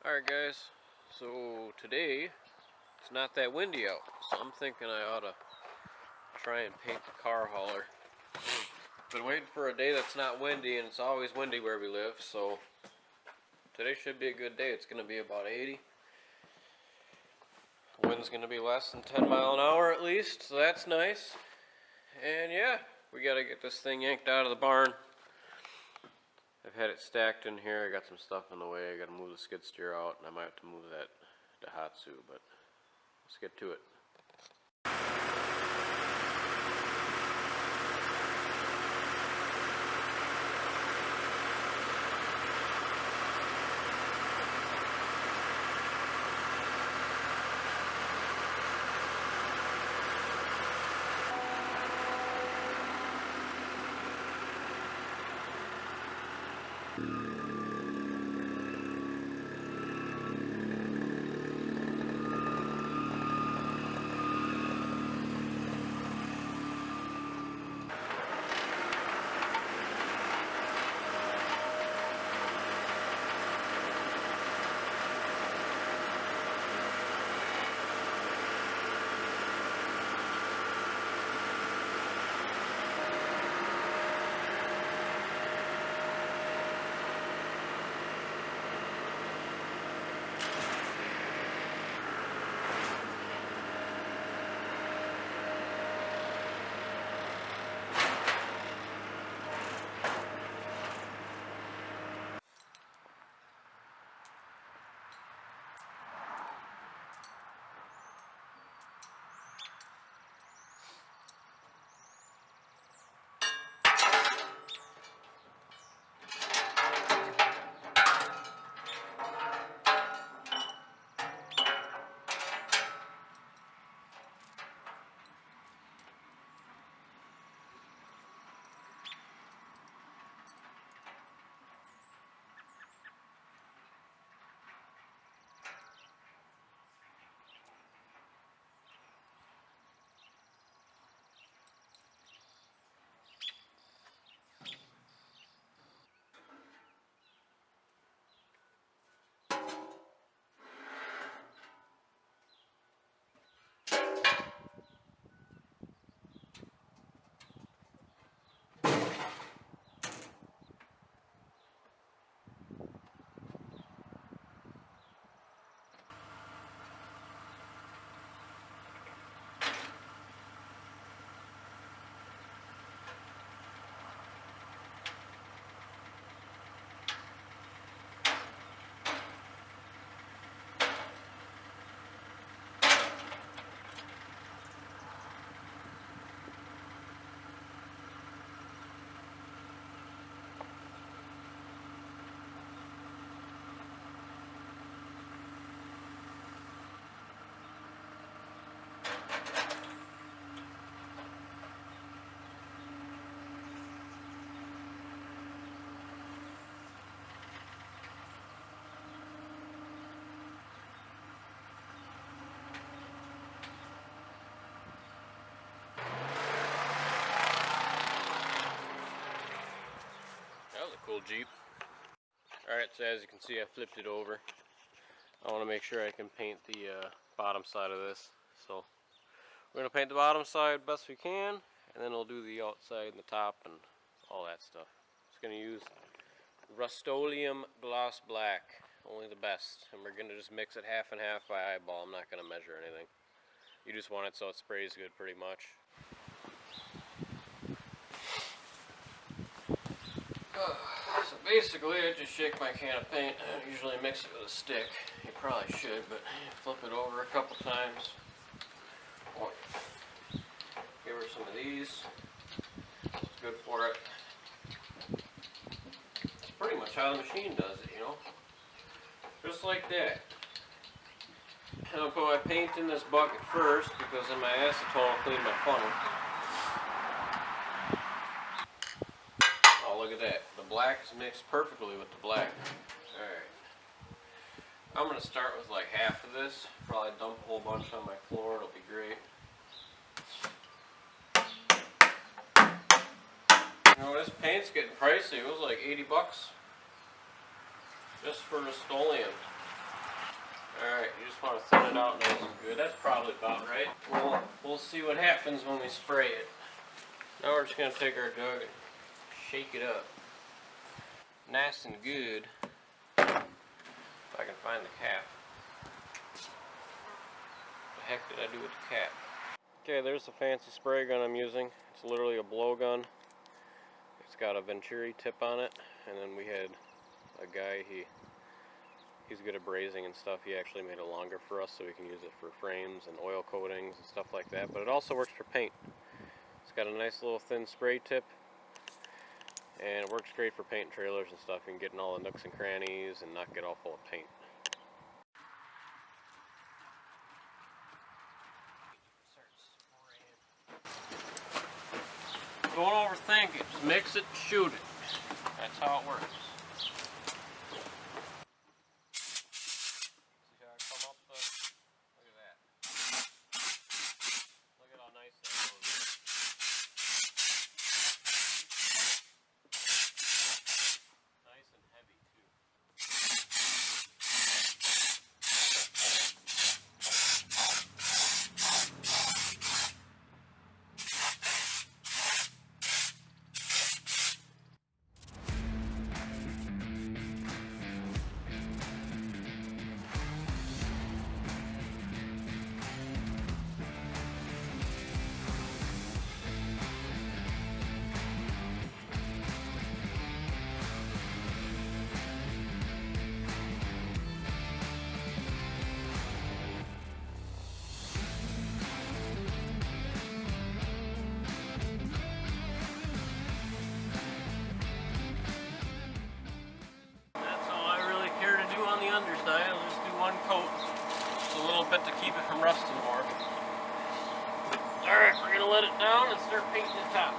Alright guys, so today it's not that windy out, so I'm thinking I ought to try and paint the car hauler. Been waiting for a day that's not windy, and it's always windy where we live, so today should be a good day. It's going to be about 80. The wind's going to be less than 10 mile an hour at least, so that's nice. And yeah, we got to get this thing yanked out of the barn. I've had it stacked in here. I got some stuff in the way. I got to move the skid steer out, and I might have to move that Daihatsu, but let's get to it. That was a cool Jeep. Alright, so as you can see, I flipped it over. I want to make sure I can paint the bottom side of this. So we're going to paint the bottom side best we can, and then we'll do the outside and the top and all that stuff. It's going to use Rust-Oleum Gloss Black, only the best. And we're going to just mix it half and half by eyeball. I'm not going to measure anything. You just want it so it sprays good pretty much. So basically, I just shake my can of paint. I don't usually mix it with a stick. You probably should, but flip it over a couple times. Or give her some of these. It's good for it. It's pretty much how the machine does it, you know? Just like that. And I'll put my paint in this bucket first because then my acetone will clean my funnel. Oh, look at that. The black is mixed perfectly with the black. Alright. I'm going to start with like half of this. Probably dump a whole bunch on my floor. It'll be great. You know, this paint's getting pricey. It was like 80 bucks just for Rust-Oleum. Alright, you just want to thin it out nice and good. That's probably about right. We'll see what happens when we spray it. Now we're just going to take our jug and shake it up. Nice and good. If I can find the cap. What the heck did I do with the cap? Okay, there's the fancy spray gun I'm using. It's literally a blowgun. It's got a Venturi tip on it, and then we had a guy, he's good at brazing and stuff. He actually made it longer for us so we can use it for frames and oil coatings and stuff like that, but it also works for paint. It's got a nice little thin spray tip, and it works great for painting trailers and stuff. You can get in all the nooks and crannies and not get all full of paint. Don't overthink it, just mix it and shoot it. That's how it works. See how I come up the, look at that. Look at how nice that goes. Nice and heavy too. Underside, I'll just do one coat, just a little bit to keep it from rusting more. Alright, we're going to let it down and start painting the top.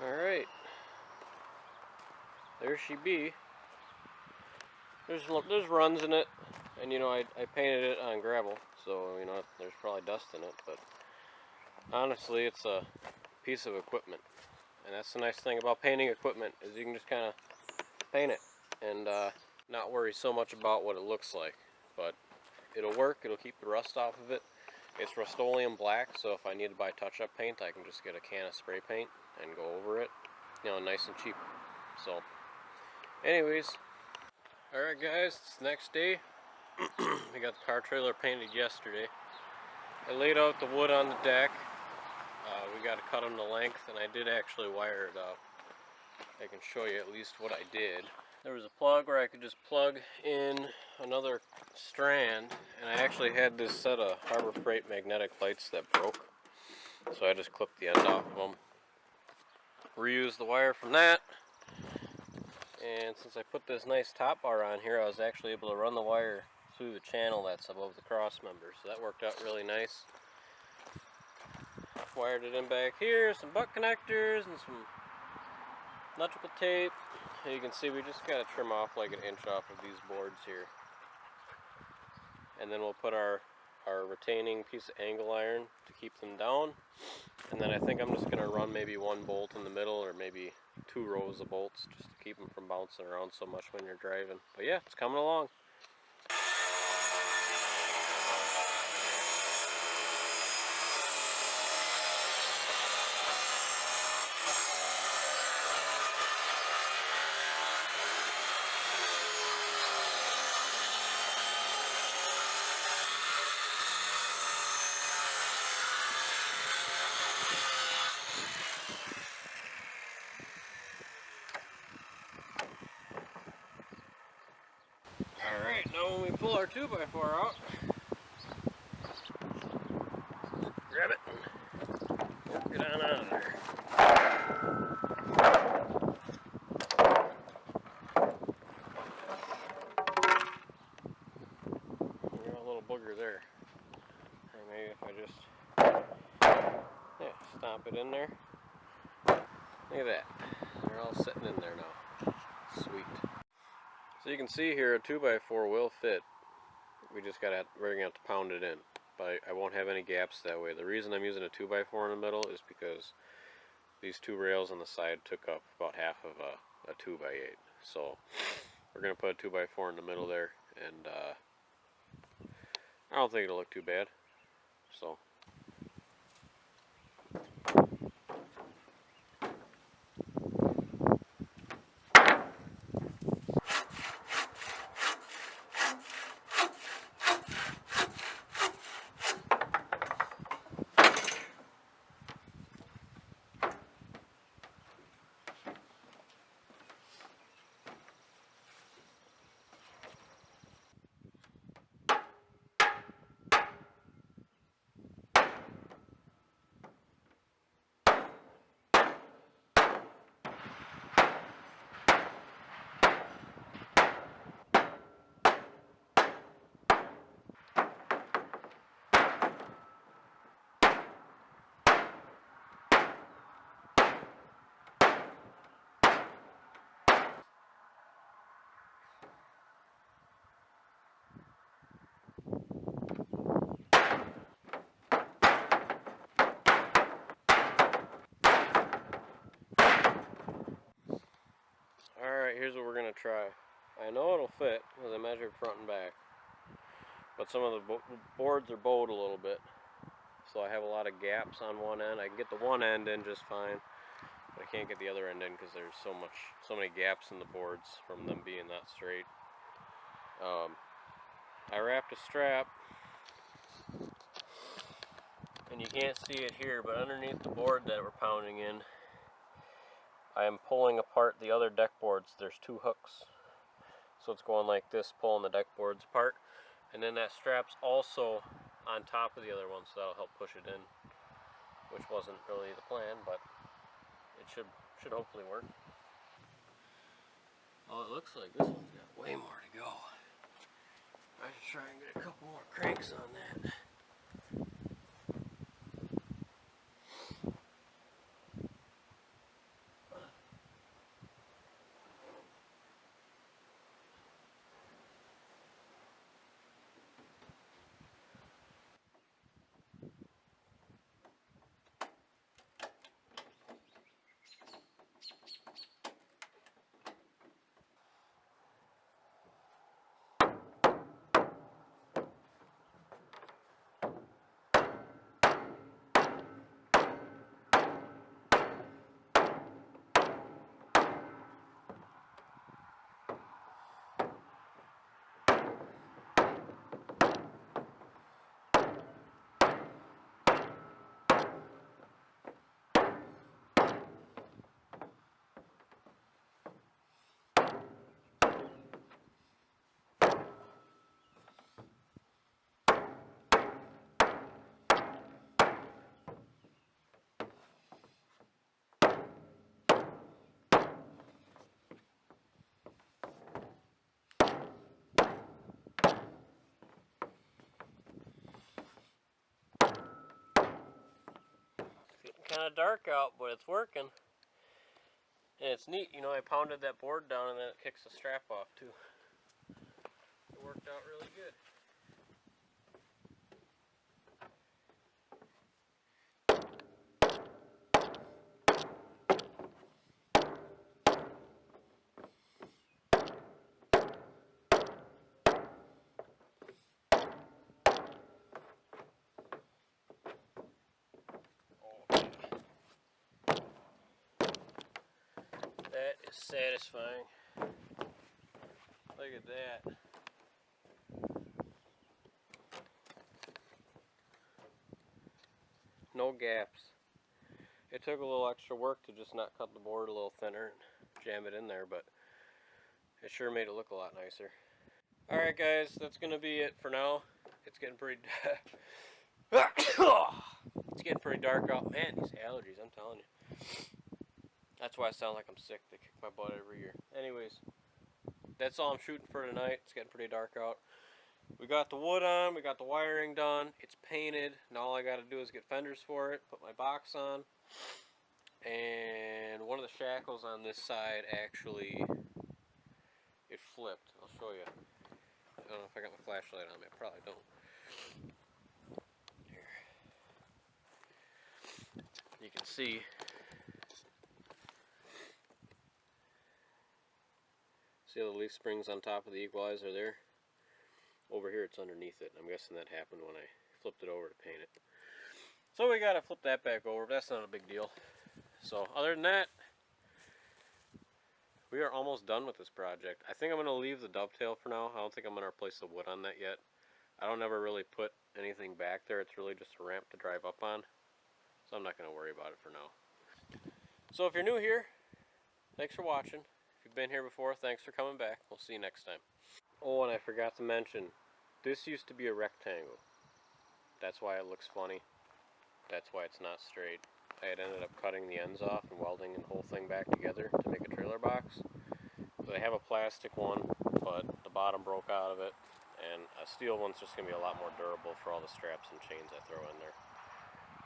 Alright, there she be. There's runs in it, and you know, I painted it on gravel, so you know, there's probably dust in it, but honestly it's a piece of equipment. And that's the nice thing about painting equipment, is you can just kind of paint it and not worry so much about what it looks like. But it'll work, it'll keep the rust off of it. It's Rust-Oleum black, so if I need to buy touch-up paint, I can just get a can of spray paint and go over it, you know, nice and cheap. So, anyways, alright guys, it's the next day. We got the car trailer painted yesterday. I laid out the wood on the deck. We got to cut them to length, and I did actually wire it up. I can show you at least what I did. There was a plug where I could just plug in another strand, and I actually had this set of Harbor Freight magnetic lights that broke, so I just clipped the end off of them. Reused the wire from that, and since I put this nice top bar on here, I was actually able to run the wire through the channel that's above the cross member, so that worked out really nice. Wired it in back here, some butt connectors and some electrical tape. You can see we just got to trim off like an inch off of these boards here. And then we'll put our retaining piece of angle iron to keep them down. And then I think I'm just going to run maybe one bolt in the middle, or maybe 2 rows of bolts, just to keep them from bouncing around so much when you're driving. But yeah, it's coming along. Alright, now when we pull our 2x4 out, grab it and work it on out of there. You got a little booger there. Or maybe if I just stomp it in there. Look at that. They're all sitting in there now. Sweet. So you can see here a 2x4 will fit. We're gonna have to pound it in. But I won't have any gaps that way. The reason I'm using a 2x4 in the middle is because these 2 rails on the side took up about half of a 2x8. So we're gonna put a 2x4 in the middle there, and I don't think it'll look too bad. So alright, here's what we're gonna try. I know it'll fit because I measured front and back, but some of the boards are bowed a little bit, so I have a lot of gaps on one end. I can get the one end in just fine, but I can't get the other end in because there's so many gaps in the boards from them being that straight. I wrapped a strap, and you can't see it here, but underneath the board that we're pounding in, I am pulling apart the other deck boards. There's 2 hooks, so it's going like this, pulling the deck boards apart, and then that strap's also on top of the other one, so that'll help push it in, which wasn't really the plan, but it should hopefully work. Well, it looks like this one's got way more to go. I should try and get a couple more cranks on that. It's getting kind of dark out, but it's working. And it's neat, you know, I pounded that board down and then it kicks the strap off too. It worked out really good. That is satisfying. Look at that. No gaps. It took a little extra work to just not cut the board a little thinner and jam it in there, but it sure made it look a lot nicer. Alright guys, that's going to be it for now. It's getting pretty it's getting pretty dark out. Man, these allergies, I'm telling you. That's why I sound like I'm sick. They kick my butt every year. Anyways, that's all I'm shooting for tonight. It's getting pretty dark out. We got the wood on, we got the wiring done, it's painted. Now all I got to do is get fenders for it, put my box on, and one of the shackles on this side actually, it flipped. I'll show you. I don't know if I got my flashlight on me, I probably don't. Here. You can see. See how the leaf springs on top of the equalizer there? Over here it's underneath it. I'm guessing that happened when I flipped it over to paint it. So we gotta flip that back over, but that's not a big deal. So other than that, we are almost done with this project. I think I'm gonna leave the dovetail for now. I don't think I'm gonna replace the wood on that yet. I don't ever really put anything back there. It's really just a ramp to drive up on. So I'm not gonna worry about it for now. So if you're new here, thanks for watching. If you've been here before, thanks for coming back. We'll see you next time. Oh, and I forgot to mention, this used to be a rectangle. That's why it looks funny. That's why it's not straight. I had ended up cutting the ends off and welding the whole thing back together to make a trailer box. So I have a plastic one, but the bottom broke out of it, and a steel one's just going to be a lot more durable for all the straps and chains I throw in there.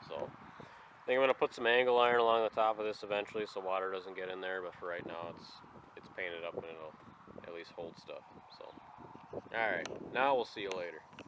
So I think I'm going to put some angle iron along the top of this eventually so water doesn't get in there, but for right now it's painted up and it'll at least hold stuff. So, alright, now we'll see you later.